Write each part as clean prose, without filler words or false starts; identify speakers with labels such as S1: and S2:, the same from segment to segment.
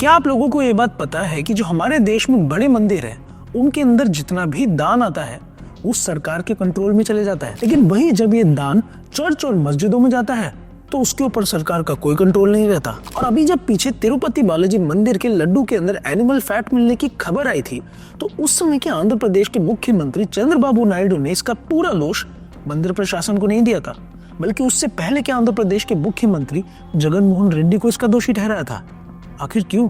S1: क्या आप लोगों को ये बात पता है कि जो हमारे देश में बड़े मंदिर हैं, उनके अंदर जितना भी दान आता है वो सरकार के कंट्रोल में चले जाता है, लेकिन वही जब ये दान चर्च और मस्जिदों में जाता है तो उसके ऊपर सरकार का कोई कंट्रोल नहीं रहता। और अभी जब पीछे तिरुपति बालाजी मंदिर के लड्डू के अंदर एनिमल फैट मिलने की खबर आई थी, तो उस समय के आंध्र प्रदेश के मुख्यमंत्री चंद्रबाबू नायडू ने इसका पूरा दोष मंदिर प्रशासन को नहीं दिया था, बल्कि उससे पहले के आंध्र प्रदेश के मुख्यमंत्री जगन मोहन रेड्डी को इसका दोषी ठहराया था। आखिर क्यों?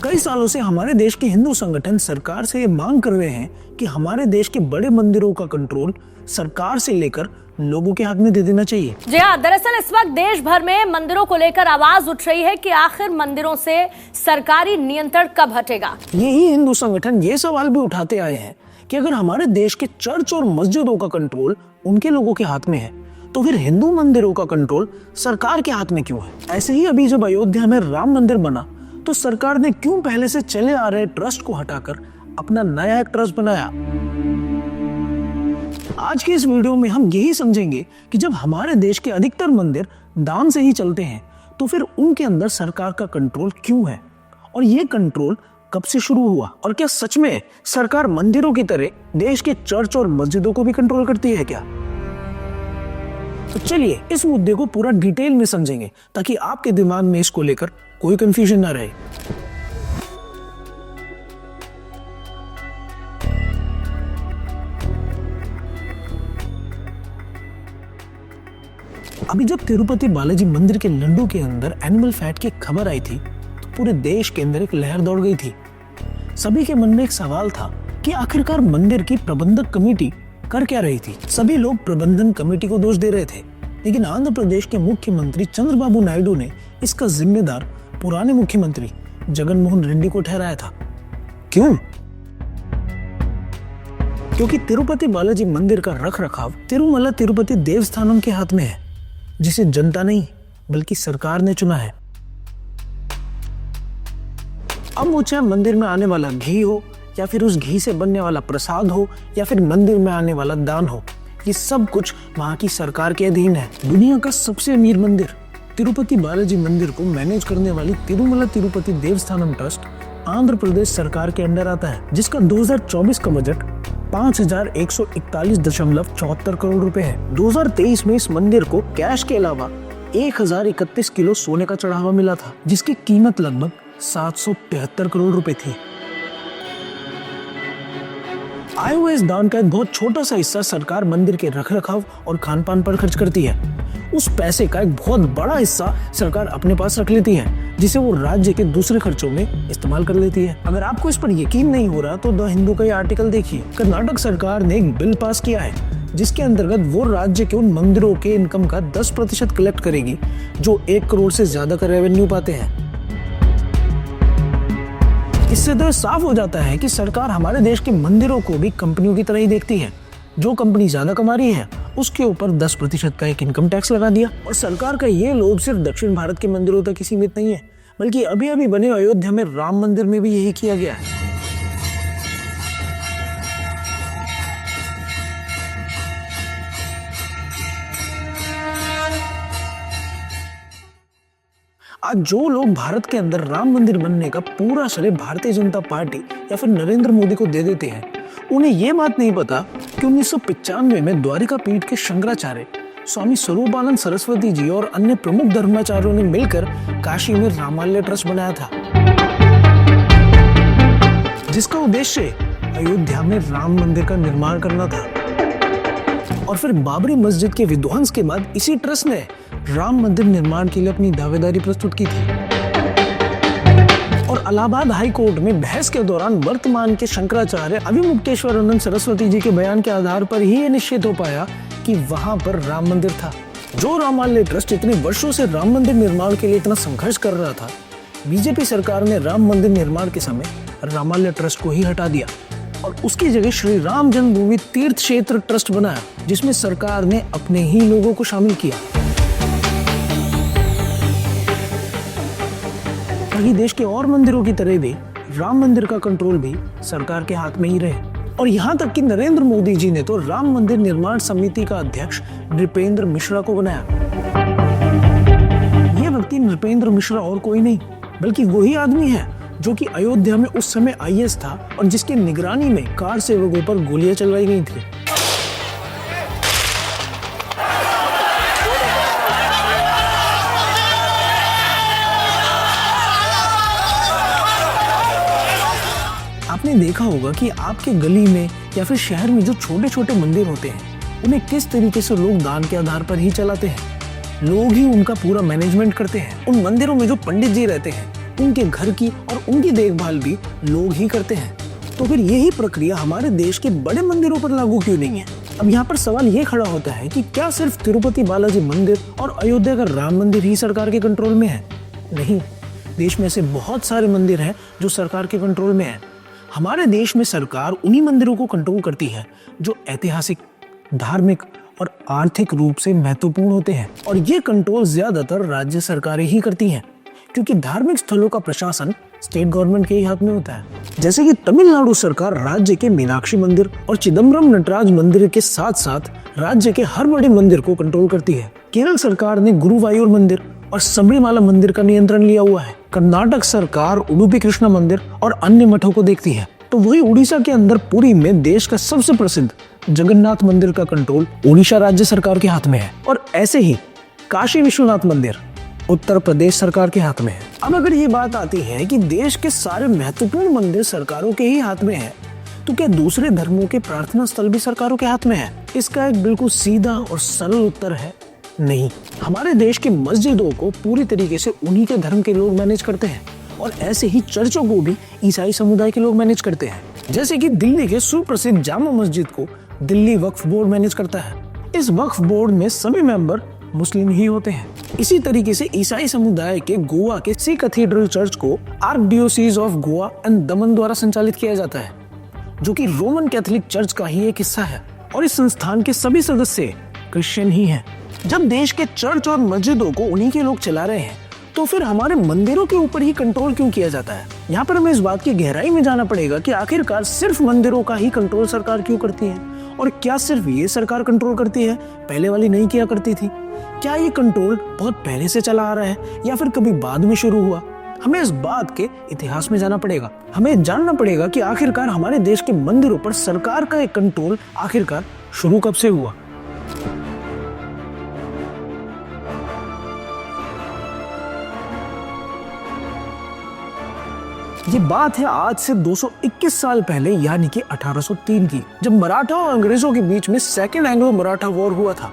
S1: कई सालों से हमारे देश के हिंदू संगठन सरकार से ये मांग कर रहे हैं कि हमारे देश के बड़े मंदिरों का कंट्रोल सरकार से लेकर लोगों के हाथ में दे देना चाहिए।
S2: जी हाँ, दरअसल इस वक्त देश भर में मंदिरों को लेकर आवाज उठ रही है कि आखिर मंदिरों से सरकारी नियंत्रण कब हटेगा।
S1: यही हिंदू संगठन ये सवाल भी उठाते आए हैं कि अगर हमारे देश के चर्च और मस्जिदों का कंट्रोल उनके लोगों के हाथ में है, तो फिर हिंदू मंदिरों का कंट्रोल सरकार के हाथ में क्यों है? ऐसे ही अभी जब अयोध्या में राम मंदिर बना तो सरकार ने क्यों पहले से चले आ रहे ट्रस्ट को हटाकर अपना नया एक ट्रस्ट बनाया? आज के इस वीडियो में हम यही समझेंगे कि जब हमारे देश के अधिकतर मंदिर दान से ही चलते हैं, तो फिर उनके अंदर सरकार का कंट्रोल क्यों है और ये कंट्रोल कब से शुरू हुआ, और क्या सच में सरकार मंदिरों की तरह देश के चर्च और मस्जिदों को भी कंट्रोल करती है क्या? तो चलिए इस मुद्दे को पूरा डिटेल में समझेंगे ताकि आपके दिमाग में इसको लेकर कोई कंफ्यूजन ना रहे। अभी जब तिरुपति बालाजी मंदिर के लड्डू के अंदर एनिमल फैट की खबर आई थी तो पूरे देश के अंदर एक लहर दौड़ गई थी। सभी के मन में एक सवाल था कि आखिरकार मंदिर की प्रबंधक कमेटी कर क्या रही थी। सभी लोग प्रबंधन कमेटी को दोष दे रहे थे, लेकिन आंध्र प्रदेश के मुख्यमंत्री चंद्रबाबू नायडू ने इसका जिम्मेदार पुराने मुख्यमंत्री जगन मोहन रेड्डी को ठहराया था। क्यों? क्योंकि तिरुपति बालाजी मंदिर का रखरखाव तिरुमला तिरुपति देवस्थानम के हाथ में है, जिसे जनता नहीं बल्कि सरकार ने चुना है। अब वो चाहे मंदिर में आने वाला घी हो या फिर उस घी से बनने वाला प्रसाद हो या फिर मंदिर में आने वाला दान हो, ये सब कुछ वहां की सरकार के अधीन है। दुनिया का सबसे अमीर मंदिर तिरुपति बालाजी मंदिर को मैनेज करने वाली तिरुमला तिरुपति देवस्थानम ट्रस्ट आंध्र प्रदेश सरकार के अंडर आता है, जिसका 2024 का बजट 5141.74 करोड़ रुपए है। 2023 में इस मंदिर को कैश के अलावा 1031 किलो सोने का चढ़ावा मिला था, जिसकी कीमत लगभग 773 करोड़ रुपए थी। आए हुए इस दान का एक बहुत छोटा सा हिस्सा सरकार मंदिर के रखरखाव और खान पान पर खर्च करती है। उस पैसे का एक बहुत बड़ा हिस्सा सरकार अपने पास रख लेती है, जिसे वो राज्य के दूसरे खर्चों में इस्तेमाल कर लेती है। अगर आपको इस पर यकीन नहीं हो रहा तो द हिंदू का ये आर्टिकल देखिए। कर्नाटक सरकार ने एक बिल पास किया है जिसके अंतर्गत वो राज्य के उन मंदिरों के इनकम का 10% कलेक्ट करेगी जो 1 करोड़ से ज्यादा का रेवेन्यू पाते हैं। इससे तो साफ हो जाता है कि सरकार हमारे देश के मंदिरों को भी कंपनियों की तरह ही देखती है। जो कंपनी ज्यादा कमा रही है उसके ऊपर 10% का एक इनकम टैक्स लगा दिया। और सरकार का ये लोभ सिर्फ दक्षिण भारत के मंदिरों तक ही सीमित नहीं है, बल्कि अभी अभी बने अयोध्या में राम मंदिर में भी यही किया गया है। आज जो लोग भारत के अंदर राम मंदिर बनने का पूरा श्रेय भारतीय जनता पार्टी या फिर नरेंद्र मोदी को दे देते हैं, उन्हें यह बात नहीं पता कि 1995 में द्वारिका पीठ के शंकराचार्य स्वामी स्वरूपानंद सरस्वती जी और अन्य प्रमुख धर्माचार्यों ने मिलकर काशी में रामालय ट्रस्ट बनाया था, जिसका उद्देश्य अयोध्या में राम मंदिर का निर्माण करना था। और फिर बाबरी मस्जिद के विध्वंस के बाद इसी ट्रस्ट ने राम मंदिर निर्माण के लिए अपनी दावेदारी प्रस्तुत की थी। और इलाहाबाद हाई कोर्ट में बहस के दौरान वर्तमान के शंकराचार्य अभिमुक्तेश्वरानंद सरस्वती जी के बयान के आधार पर ही ये निश्चित हो पाया कि वहां पर राम मंदिर था। जो रामालय ट्रस्ट इतने वर्षों से राम मंदिर निर्माण के लिए इतना संघर्ष कर रहा था, बीजेपी सरकार ने राम मंदिर निर्माण के समय रामालय ट्रस्ट को ही हटा दिया और उसकी जगह श्री राम जन्मभूमि तीर्थ क्षेत्र ट्रस्ट बनाया, जिसमें सरकार ने अपने ही लोगों को शामिल किया। ताकि देश के और मंदिरों की तरह भी राम मंदिर का कंट्रोल भी सरकार के हाथ में ही रहे। और यहाँ तक कि नरेंद्र मोदी जी ने तो राम मंदिर निर्माण समिति का अध्यक्ष नृपेंद्र मिश्रा को बनाया। ये व्यक्ति कि नृपेंद्र मिश्रा और कोई नहीं बल्कि वही आदमी है जो कि अयोध्या में उस समय आईएएस था और जिसके निगरानी में कार सेवकों पर गोलियां चलवाई गई थी। आपने देखा होगा कि आपके गली में या फिर शहर में जो छोटे छोटे मंदिर होते हैं उन्हें किस तरीके से लोग दान के आधार पर ही चलाते हैं। लोग ही उनका पूरा मैनेजमेंट करते हैं। उन मंदिरों में जो पंडित जी रहते हैं उनके घर की और उनकी देखभाल भी लोग ही करते हैं। तो फिर यही प्रक्रिया हमारे देश के बड़े मंदिरों पर लागू क्यों नहीं है? अब यहाँ पर सवाल ये खड़ा होता है कि क्या सिर्फ तिरुपति बालाजी मंदिर और अयोध्या का राम मंदिर ही सरकार के कंट्रोल में है? नहीं, देश में ऐसे बहुत सारे मंदिर हैं जो सरकार के कंट्रोल में है। हमारे देश में सरकार उन्हीं मंदिरों को कंट्रोल करती है जो ऐतिहासिक, धार्मिक और आर्थिक रूप से महत्वपूर्ण होते हैं और ये कंट्रोल ज्यादातर राज्य सरकारें ही करती हैं क्योंकि धार्मिक स्थलों का प्रशासन स्टेट गवर्नमेंट के ही हाथ में होता है। जैसे कि तमिलनाडु सरकार राज्य के मीनाक्षी मंदिर और चिदम्बरम नटराज मंदिर के साथ साथ राज्य के हर बड़े मंदिर को कंट्रोल करती है। केरल सरकार ने गुरुवायूर मंदिर और सबरीमाला मंदिर का नियंत्रण लिया हुआ है। कर्नाटक सरकार उडुपी कृष्णा मंदिर और अन्य मठों को देखती है। तो वही उड़ीसा के अंदर पुरी में देश का सबसे प्रसिद्ध जगन्नाथ मंदिर का कंट्रोल उड़ीसा राज्य सरकार के हाथ में है और ऐसे ही काशी विश्वनाथ मंदिर उत्तर प्रदेश सरकार के हाथ में है। अब अगर ये बात आती है कि देश के सारे महत्वपूर्ण मंदिर सरकारों के ही हाथ में है तो क्या दूसरे धर्मों के प्रार्थना स्थल भी सरकारों के हाथ में है? इसका एक बिल्कुल सीधा और सरल उत्तर है नहीं। हमारे देश की मस्जिदों को पूरी तरीके से उन्हीं के धर्म के लोग मैनेज करते हैं और ऐसे ही चर्चों को भी ईसाई समुदाय के लोग मैनेज करते हैं। जैसे कि दिल्ली के सुप्रसिद्ध जामा मस्जिद को दिल्ली वक्फ बोर्ड मैनेज करता है। इस वक्फ बोर्ड में सभी मेंबर मुस्लिम ही होते हैं। इसी तरीके से ईसाई समुदाय के गोवा के सी कैथेड्रल चर्च को आर्कडियोसीज ऑफ गोवा एंड दमन द्वारा संचालित किया जाता है जो कि रोमन कैथोलिक चर्च का ही एक हिस्सा है और इस संस्थान के सभी सदस्य क्रिश्चियन ही हैं। जब देश के चर्च और मस्जिदों को उन्हीं के लोग चला रहे हैं तो फिर हमारे मंदिरों के ऊपर ही कंट्रोल क्यों किया जाता है? यहाँ पर हमें इस बात की गहराई में जाना पड़ेगा कि आखिरकार सिर्फ मंदिरों का ही कंट्रोल सरकार क्यों करती है और क्या सिर्फ ये सरकार कंट्रोल करती है, पहले वाली नहीं किया करती थी? क्या ये कंट्रोल बहुत पहले से चला आ रहा है या फिर कभी बाद में शुरू हुआ? हमें इस बात के इतिहास में जाना पड़ेगा। हमें जानना पड़ेगा कि आखिरकार हमारे देश के मंदिरों पर सरकार का एक कंट्रोल आखिरकार शुरू कब से हुआ। ये बात है आज से 221 साल पहले यानी कि 1803 की, जब मराठा और अंग्रेजों के बीच में सेकेंड एंग्लो मराठा वॉर हुआ था।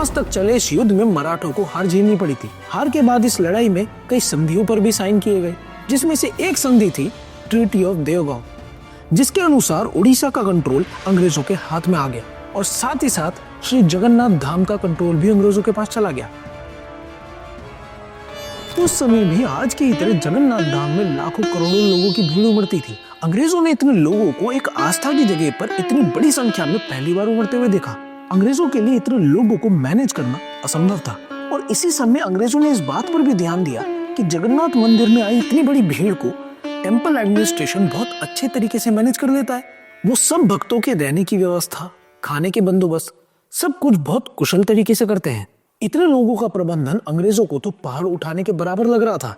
S1: तक चले इस युद्ध में मराठों को हार झेलनी पड़ी थी। हार के बाद इस लड़ाई में कई संधियों पर भी साइन किए गए, जिसमें से एक संधि थी ट्रीटी ऑफ देवगांव, जिसके अनुसार उड़ीसा का कंट्रोल अंग्रेजों के हाथ में आ गया और साथ ही साथ श्री जगन्नाथ धाम का कंट्रोल भी अंग्रेजों के पास चला गया। उस समय भी आज की तरह जगन्नाथ धाम में लाखों करोड़ों लोगों की भीड़ उमड़ती थी। अंग्रेजों ने इतने लोगों को एक आस्था की जगह पर इतनी बड़ी संख्या में पहली बार उमड़ते हुए देखा। अंग्रेजों के लिए इतने लोगों को मैनेज करना असंभव था और इसी समय अंग्रेजों ने इस बात पर भी ध्यान दिया कि जगन्नाथ मंदिर में आई इतनी बड़ी भीड़ को टेंपल एडमिनिस्ट्रेशन बहुत अच्छे तरीके से मैनेज कर लेता है। वो सब भक्तों के रहने की व्यवस्था, खाने के बंदोबस्त, सब कुछ बहुत कुशल तरीके से करते हैं। इतने लोगों का प्रबंधन अंग्रेजों को तो पहाड़ उठाने के बराबर लग रहा था।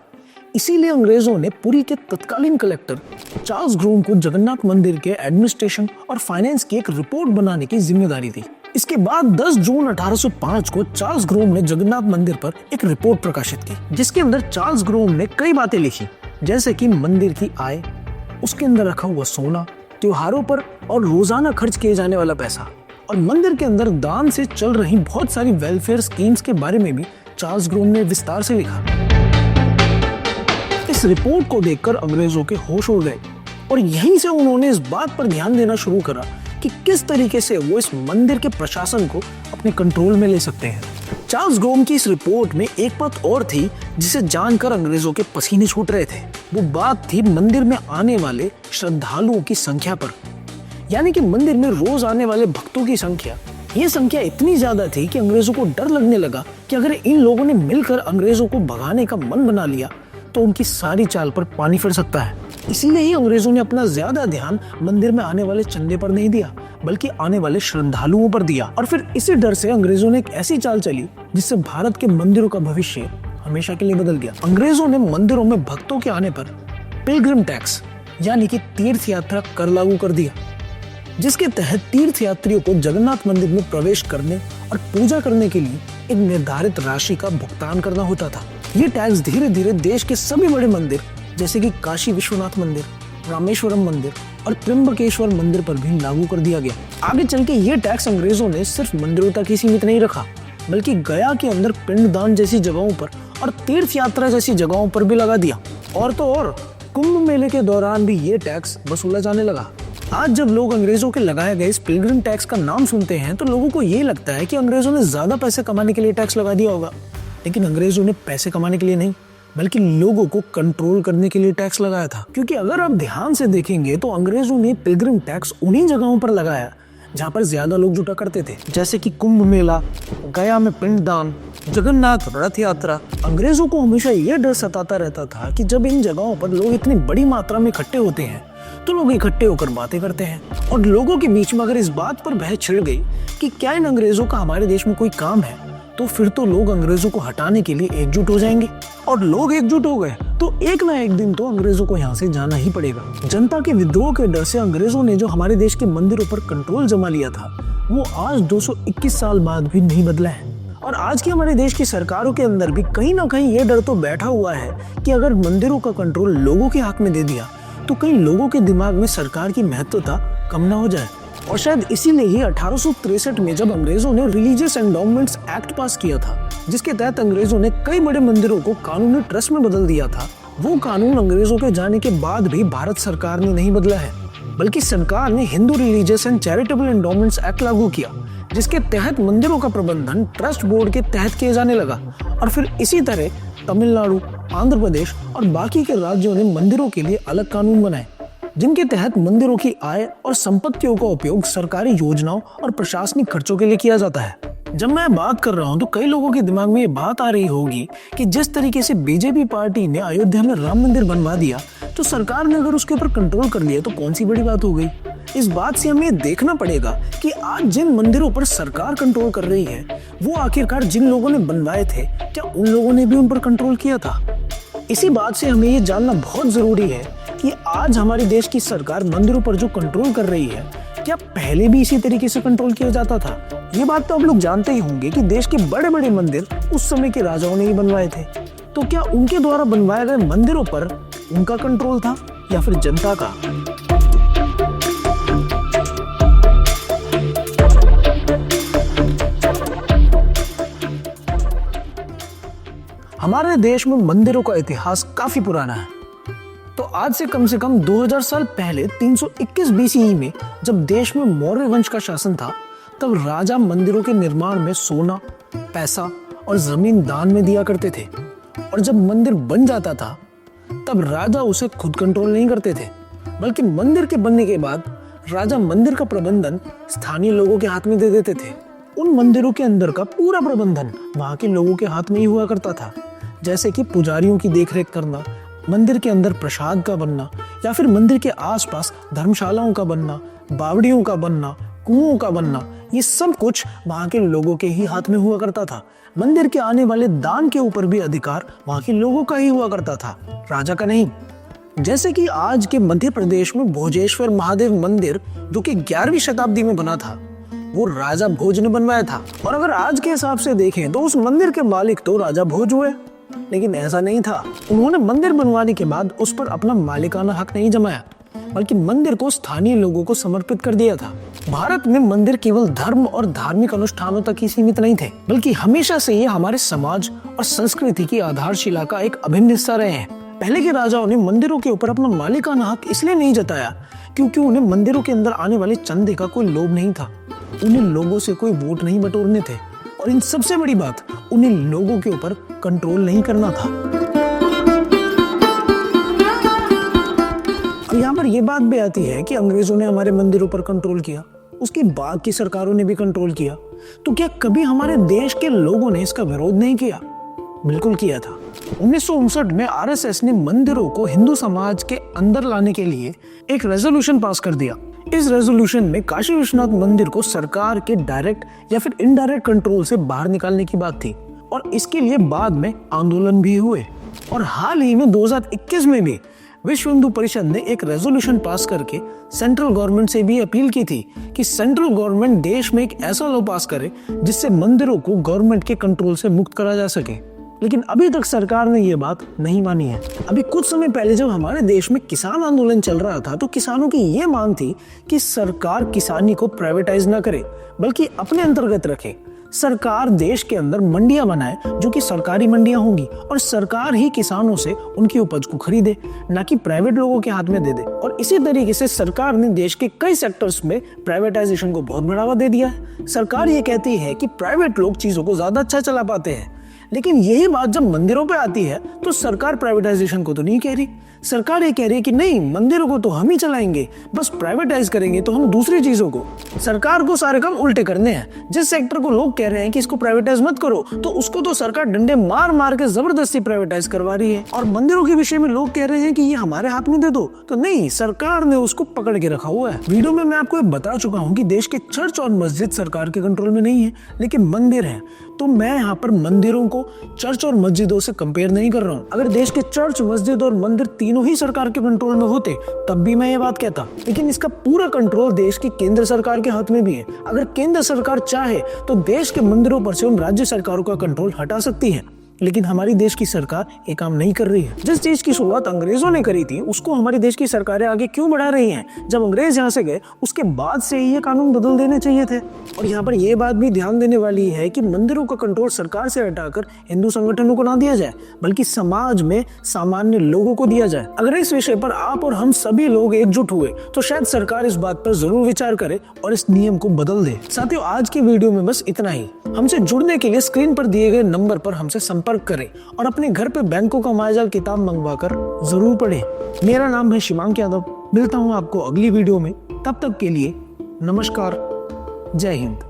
S1: इसीलिए अंग्रेजों ने पुरी के तत्कालीन कलेक्टर चार्ल्स ग्रोम को जगन्नाथ मंदिर के एडमिनिस्ट्रेशन और फाइनेंस की एक रिपोर्ट बनाने की जिम्मेदारी दी। इसके बाद 10 जून 1805 को चार्ल्स ग्रोम ने जगन्नाथ मंदिर पर एक रिपोर्ट प्रकाशित की, जिसके अंदर चार्ल्स ग्रोम ने कई बातें लिखी, जैसे कि मंदिर की आय, उसके अंदर रखा हुआ सोना, त्योहारों पर और रोजाना खर्च किए जाने वाला पैसा और मंदिर के अंदर दान से चल रही बहुत सारी वेलफेयर स्कीम्स के बारे में भी चार्ल्स ग्रोम ने विस्तार से लिखा। इस रिपोर्ट को देखकर अंग्रेजों के होश उड़ गए और यहीं से उन्होंने इस बात पर ध्यान देना शुरू करा कि किस तरीके से वो इस मंदिर के प्रशासन को अपने कंट्रोल में ले सकते हैं। चार्ल्स ग्रोम की इस रिपोर्ट में एक बात और थी जिसे जानकर अंग्रेजों के पसीने छूट रहे थे। वो बात थी मंदिर में आने वाले श्रद्धालुओं की संख्या पर, यानी कि मंदिर में रोज आने वाले भक्तों की संख्या ये संख्या इतनी ज्यादा थी कि अंग्रेजों को डर लगने लगा कि अगर इन लोगों ने मिलकर अंग्रेजों को भगाने का मन बना लिया तो उनकी सारी चाल पर पानी फिर सकता है। इसीलिए ही अंग्रेजों ने अपना ज्यादा ध्यान मंदिर में आने वाले चंदे पर नहीं दिया, बल्कि आने वाले श्रद्धालुओं पर दिया। और फिर इसी डर से अंग्रेजों ने एक ऐसी चाल चली जिससे भारत के मंदिरों का भविष्य हमेशा के लिए बदल गया। अंग्रेजों ने मंदिरों में भक्तों के आने पर पिलग्रिम टैक्स यानी कि तीर्थ यात्रा कर लागू कर दिया, जिसके तहत तीर्थ यात्रियों को जगन्नाथ मंदिर में प्रवेश करने और पूजा करने के लिए एक निर्धारित राशि का भुगतान करना होता था। ये टैक्स धीरे धीरे देश के सभी बड़े मंदिर जैसे कि काशी विश्वनाथ मंदिर, रामेश्वरम मंदिर और त्र्यंबकेश्वर मंदिर पर भी लागू कर दिया गया। आगे चल के ये टैक्स अंग्रेजों ने सिर्फ मंदिरों तक ही सीमित नहीं रखा, बल्कि गया के अंदर पिंडदान जैसी जगहों पर और तीर्थ यात्रा जैसी जगहों पर भी लगा दिया। और तो और कुंभ मेले के दौरान भी ये टैक्स वसूला जाने लगा। आज जब लोग अंग्रेजों के लगाए गए इस पिलग्रिम टैक्स का नाम सुनते हैं तो लोगों को ये लगता है कि अंग्रेजों ने ज्यादा पैसे कमाने के लिए टैक्स लगा दिया होगा, लेकिन अंग्रेजों ने पैसे कमाने के लिए नहीं बल्कि लोगों को कंट्रोल करने के लिए टैक्स लगाया था। क्योंकि अगर आप ध्यान से देखेंगे तो अंग्रेजों ने पिलग्रिम टैक्स उन्हीं जगहों पर लगाया जहाँ पर ज्यादा लोग जुटा करते थे, जैसे कि कुंभ मेला, गया में पिंडदान, जगन्नाथ रथ यात्रा। अंग्रेजों को हमेशा यह डर सताता रहता था कि जब इन जगहों पर लोग इतनी बड़ी मात्रा में इकट्ठे होते हैं तो लोग इकट्ठे होकर बातें करते हैं, और लोगों के बीच में अगर इस बात पर बहस छिड़ गई कि क्या इन अंग्रेजों का हमारे देश में कोई काम है, तो फिर तो लोग अंग्रेजों को हटाने के लिए एकजुट हो जाएंगे। और लोग एकजुट हो गए तो एक ना एक दिन तो अंग्रेजों को यहाँ से जाना ही पड़ेगा। जनता के विद्रोह के डर से अंग्रेजों ने जो हमारे देश के मंदिरों पर कंट्रोल जमा लिया था वो आज 221 साल बाद भी नहीं बदला है। और आज की हमारे देश की सरकारों के अंदर भी कहीं ना कहीं ये डर तो बैठा हुआ है कि अगर मंदिरों का कंट्रोल लोगों के हाथ में दे दिया तो कहीं लोगों के दिमाग में सरकार की महत्वता कम ना हो जाए। और शायद इसीलिए ही 1863 में जब अंग्रेजों ने रिलीजियस एंडोमेंट्स एक्ट पास किया था, जिसके तहत अंग्रेजों ने कई बड़े मंदिरों को कानूनी ट्रस्ट में बदल दिया था, वो कानून अंग्रेजों के जाने के बाद भी भारत सरकार ने नहीं बदला है, बल्कि सरकार ने Hindu religious and charitable endowments act लागू किया, जिसके तहत मंदिरों का प्रबंधन ट्रस्ट बोर्ड के तहत किया जाने लगा। और फिर इसी तरह तमिलनाडु, आंध्र प्रदेश और बाकी के राज्यों ने मंदिरों के लिए अलग कानून बनाए, जिनके तहत मंदिरों की आय और संपत्तियों का उपयोग सरकारी योजनाओं और प्रशासनिक खर्चों के लिए किया जाता है। जब मैं बात कर रहा हूँ तो कई लोगों के दिमाग में ये बात आ रही होगी कि जिस तरीके से बीजेपी पार्टी ने अयोध्या में राम मंदिर बनवा दिया तो सरकार ने अगर उसके ऊपर कंट्रोल कर लिया तो कौन सी बड़ी बात हो गई। इस बात से हमें देखना पड़ेगा कि आज जिन मंदिरों पर सरकार कंट्रोल कर रही है वो आखिरकार जिन लोगों ने बनवाए थे क्या उन लोगों ने भी उन पर कंट्रोल किया था। इसी बात से हमें ये जानना बहुत जरूरी है कि आज हमारे देश की सरकार मंदिरों पर जो कंट्रोल कर रही है क्या पहले भी इसी तरीके से कंट्रोल किया जाता था। ये बात तो आप लोग जानते ही होंगे कि देश के बड़े बड़े मंदिर उस समय के राजाओं ने ही बनवाए थे, तो क्या उनके द्वारा बनवाए गए मंदिरों पर उनका कंट्रोल था या फिर जनता का। हमारे देश में मंदिरों का इतिहास काफी पुराना है। तो आज से कम 2000 साल पहले 321 बीसीई में जब देश में मौर्य वंश का शासन था तब राजा मंदिरों के निर्माण में सोना, पैसा और जमीन दान में दिया करते थे। और जब मंदिर बन जाता था तब राजा उसे खुद कंट्रोल नहीं करते थे, बल्कि मंदिर के बनने के बाद राजा मंदिर का प्रबंधन स्थानीय लोगों के हाथ में दे देते थे। उन मंदिरों के अंदर का पूरा प्रबंधन वहां के लोगों के हाथ में ही हुआ करता था, जैसे कि पुजारियों की देखरेख करना, मंदिर के अंदर प्रसाद का बनना या फिर मंदिर के आसपास धर्मशालाओं का बनना, बावड़ियों का बनना, कुओं का बनना, ये सब कुछ वहां के लोगों के ही हाथ में हुआ करता था। मंदिर के आने वाले दान के ऊपर भी अधिकार वहां के लोगों का ही हुआ करता था, राजा का नहीं। जैसे कि आज के मध्य प्रदेश में भोजेश्वर महादेव मंदिर जो कि 11वीं शताब्दी में बना था वो राजा भोज ने बनवाया था। और अगर आज के हिसाब से देखें तो उस मंदिर के मालिक तो राजा भोज हुए, लेकिन ऐसा नहीं था। उन्होंने मंदिर बनवाने के बाद उस पर अपना मालिकाना हक नहीं जमाया, बल्कि मंदिर को स्थानीय लोगों को समर्पित कर दिया था। भारत में मंदिर केवल धर्म और धार्मिक अनुष्ठानों तक ही सीमित नहीं थे, बल्कि हमेशा से ये हमारे समाज और संस्कृति की आधारशिला का एक अभिन्न हिस्सा रहे हैं। पहले के राजाओं ने मंदिरों के ऊपर अपना मालिकाना हक इसलिए नहीं जताया क्योंकि उन्हें मंदिरों के अंदर आने वाले चंदे का कोई लोभ नहीं था। उन्हें लोगों से कोई वोट नहीं बटोरने थे, और इन सबसे बड़ी बात उन्हें लोगों के ऊपर कंट्रोल नहीं करना था। अब यहाँ पर यह बात भी आती है कि अंग्रेजों ने हमारे मंदिरों पर कंट्रोल किया, उसके बाद की सरकारों ने भी कंट्रोल किया। तो क्या कभी हमारे देश के लोगों ने इसका विरोध नहीं किया? बिल्कुल किया था। 1959 में आरएसएस ने मंदिरों को हिंदू समाज के अंदर लाने के लिए एक रेजोल्यूशन पास कर दिया। इस रेजोल्यूशन में काशी विश्वनाथ मंदिर को सरकार के डायरेक्ट या फिर इनडायरेक्ट कंट्रोल से बाहर निकालने की बात थी और इसके लिए बाद में आंदोलन भी हुए। और हाल ही में 2021 में भी विश्व हिंदू परिषद ने एक रेजोल्यूशन पास करके सेंट्रल गवर्नमेंट से भी अपील की थी कि सेंट्रल गवर्नमेंट देश में एक ऐसा लॉ पास करे जिससे मंदिरों को गवर्नमेंट के कंट्रोल से मुक्त करा जा सके। लेकिन अभी तक सरकार ने ये बात नहीं मानी है। अभी कुछ समय पहले जब हमारे देश में किसान आंदोलन चल रहा था तो किसानों की ये मांग थी कि सरकार किसानी को प्राइवेटाइज न करे बल्कि अपने अंतर्गत रखे। सरकार देश के अंदर मंडियां बनाए जो कि सरकारी मंडियां होंगी और सरकार ही किसानों से उनकी उपज को खरीदे, ना कि प्राइवेट लोगों के हाथ में दे दे। और इसी तरीके से सरकार ने देश के कई सेक्टर्स में प्राइवेटाइजेशन को बहुत बढ़ावा दे दिया है। सरकार ये कहती है कि प्राइवेट लोग चीजों को ज्यादा अच्छा चला पाते हैं, लेकिन यही बात जब मंदिरों पे आती है तो सरकार प्राइवेटाइजेशन को तो नहीं कह रही। सरकार ये कह रही है कि नहीं, मंदिरों को तो हम ही चलाएंगे, बस प्राइवेटाइज करेंगे तो हम दूसरी चीजों को। सरकार को सारे काम उल्टे करने हैं। जिस सेक्टर को लोग कह रहे हैं कि इसको प्राइवेटाइज मत करो तो उसको तो सरकार डंडे मार मार के जबरदस्ती प्राइवेटाइज करवा रही है। और मंदिरों के विषय में लोग कह रहे हैं कि ये हमारे हाथ में दे दो, तो नहीं, सरकार ने उसको पकड़ के रखा हुआ है। वीडियो में मैं आपको बता चुका हूँ कि देश के चर्च और मस्जिद सरकार के कंट्रोल में नहीं है, लेकिन मंदिर है। तो मैं यहाँ पर मंदिरों को चर्च और मस्जिदों से कंपेयर नहीं कर रहा हूँ। अगर देश के चर्च, मस्जिद और मंदिर तीनों ही सरकार के कंट्रोल में होते तब भी मैं ये बात कहता, लेकिन इसका पूरा कंट्रोल देश की केंद्र सरकार के हाथ में भी है। अगर केंद्र सरकार चाहे तो देश के मंदिरों पर से उन राज्य सरकारों का कंट्रोल हटा सकती है, लेकिन हमारी देश की सरकार ये काम नहीं कर रही है। जिस चीज की शुरुआत अंग्रेजों ने करी थी उसको हमारी देश की सरकारें आगे क्यों बढ़ा रही हैं? जब अंग्रेज यहाँ से गए उसके बाद से ही ये कानून बदल देने चाहिए थे। और यहाँ पर यह बात भी ध्यान देने वाली है कि मंदिरों का कंट्रोल सरकार से हटाकर हिंदू संगठनों को ना दिया जाए, बल्कि समाज में सामान्य लोगों को दिया जाए। अगर इस विषय पर आप और हम सभी लोग एकजुट हुए तो शायद सरकार इस बात पर जरूर विचार करे और इस नियम को बदल दे। साथियों, आज की वीडियो में बस इतना ही। हमसे जुड़ने के लिए स्क्रीन पर दिए गए नंबर पर हमसे संपर्क करें और अपने घर पे बैंकों का मायाजाल किताब मंगवाकर जरूर पढ़ें। मेरा नाम है शिवांक यादव। मिलता हूँ आपको अगली वीडियो में। तब तक के लिए नमस्कार, जय हिंद।